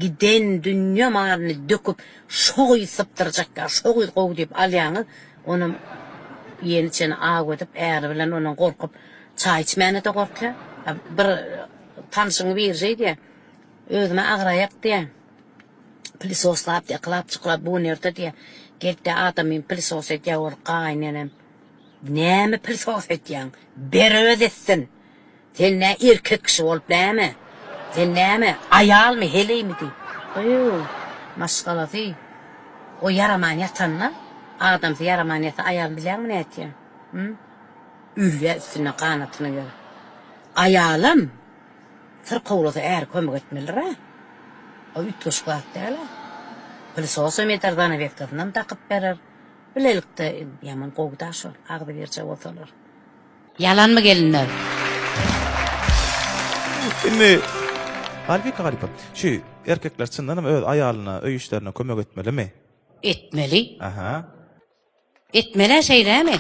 giden dünya malını döküp şoğuy sıptıracaklar, şoğuy kovu deyip alyanı onun yeni içine ağ edip eğer bilen onun korkup çay içmeyene de korkuyor. Bir tanışını bir şey diye özüme ağrayak diye plisoslap diye kılap çıkılap bu nerede diye geldi adamın plisos et yavur kaynenem ne mi plisos et yan beröz etsin sen ne erkek kişi olup ne mi sen ne mi ayal mı hele mi diye ayuu maşgalası o yaraman yatanla adamsı yaraman yatan ayal bilen mi ne et ya üyle üstüne kanatını gör ayalım sır kovulasa eğer kömük etmeler ha o ütüş kağıt değil ha plisosu metardana vektadından takıp verir bilelikte yaman kovdaş ol ağdı verçe olsalar yalan mı gelinler Şimdi harbi gariba. Şu erkekler çından ama öz ayalına, öy işlerine kömek etmeli mi? etmeli Aha. etmeli şey değil mi